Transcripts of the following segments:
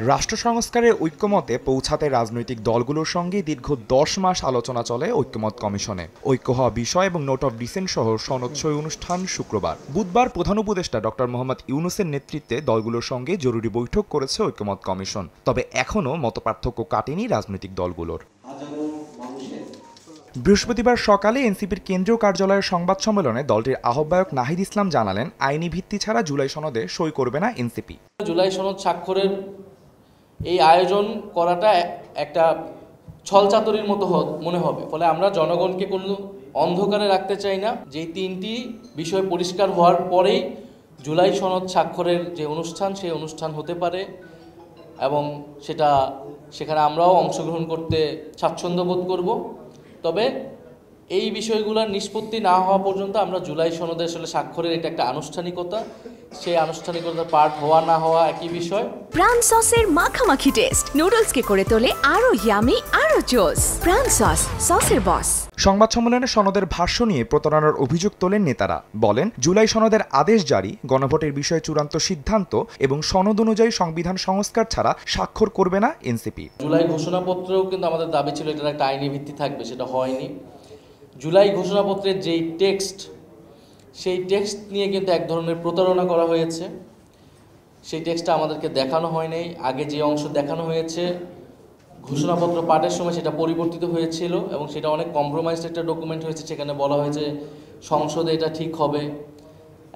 রাষ্ট্র সংস্কারের ঐক্যমতে পৌঁছাতে রাজনৈতিক দলগুলোর সঙ্গে দীর্ঘ 10 মাস আলোচনা চলে ঐক্যমত কমিশনে। ঐক্য হওয়া বিষয় এবং নোট অফ ডিসেন্ট সহ সনদসই অনুষ্ঠান শুক্রবার। বুধবার প্রধান উপদেষ্টা ডক্টর মোহাম্মদ ইউনূসের নেতৃত্বে দলগুলোর সঙ্গে জরুরি বৈঠক করেছে ঐক্যমত কমিশন। তবে এখনও মতপার্থক্য কাটেনি রাজনৈতিক দলগুলোর। বৃহস্পতিবার সকালে এনসিপির কেন্দ্রীয় কার্যালয়ের সংবাদ সম্মেলনে দলটির আহ্বায়ক নাহিদ ইসলাম জানালেন, আইনি ভিত্তি ছাড়া জুলাই সনদে সই করবে না এনসিপি। জুলাই সনদ স্বাক্ষরের এই আয়োজন করাটা একটা ছলচাতুরির মতো মনে হবে। ফলে আমরা জনগণকে কোনো অন্ধকারে রাখতে চাই না। যেই তিনটি বিষয় পরিষ্কার হওয়ার পরেই জুলাই সনদ স্বাক্ষরের যে অনুষ্ঠান, সেই অনুষ্ঠান হতে পারে এবং সেখানে আমরাও অংশগ্রহণ করতে স্বাচ্ছন্দ্য বোধ করব। তবে এই বিষয়গুলোর নিষ্পত্তি না হওয়া পর্যন্ত আমরা জুলাই সনদে আসলে স্বাক্ষরের এটা একটা আনুষ্ঠানিকতা, সেই আনুষ্ঠানিকতার পার্ট হওয়া না হওয়া একই বিষয়। প্রাণ সসের মাখামাখি টেস্ট নুডলসকে করে তোলে আরো ইয়ামি আরো জোস। প্রাণ সস, সসের বস। সংবাদ সম্মেলনে সনদের ভাষ্য নিয়ে প্রতারণার অভিযোগ তোলেন নেতারা। বলেন, জুলাই সনদের আদেশ জারি, গণভোটের বিষয়ে চূড়ান্ত সিদ্ধান্ত এবং সনদ অনুযায়ী সংবিধান সংস্কার ছাড়া স্বাক্ষর করবে না এনসিপি। জুলাই ঘোষণাপত্রেও কিন্তু আমাদের দাবি ছিল এটার একটা আইনি ভিত্তি থাকবে, সেটা হয়নি। জুলাই ঘোষণাপত্রের যেই টেক্সট, সেই টেক্সট নিয়ে কিন্তু এক ধরনের প্রতারণা করা হয়েছে। সেই টেক্সটটা আমাদেরকে দেখানো হয় নাই। আগে যে অংশ দেখানো হয়েছে ঘোষণাপত্র পাঠের সময় সেটা পরিবর্তিত হয়েছিল এবং সেটা অনেক কম্প্রোমাইজড একটা ডকুমেন্ট হয়েছে। সেখানে বলা হয়েছে সংসদে এটা ঠিক হবে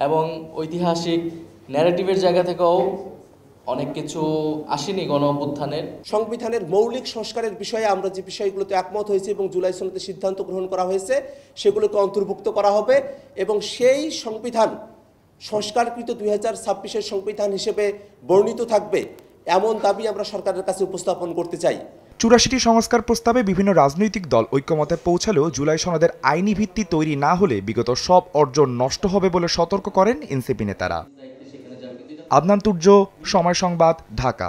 এবং ঐতিহাসিক ন্যারেটিভের জায়গা থেকেও অনেক কিছু আসেনি গণ অভ্যুত্থানের। সংবিধানের মৌলিক সংস্কারের বিষয়ে আমরা যে বিষয়গুলোতে একমত হয়েছে এবং জুলাই সনদে সিদ্ধান্ত গ্রহণ করা হয়েছে সেগুলোকে অন্তর্ভুক্ত করা হবে এবং সেই সংবিধান সংস্কারকৃত 2026-এর সংবিধান হিসেবে বর্ণিত থাকবে, এমন দাবি আমরা সরকারের কাছে উপস্থাপন করতে চাই। 84টি সংস্কার প্রস্তাবে বিভিন্ন রাজনৈতিক দল ঐক্যমতে পৌঁছালেও জুলাই সনদের আইনি ভিত্তি তৈরি না হলে বিগত সব অর্জন নষ্ট হবে বলে সতর্ক করেন এনসিপি নেতারা। আদনান তুর্য, সময় সংবাদ, ঢাকা।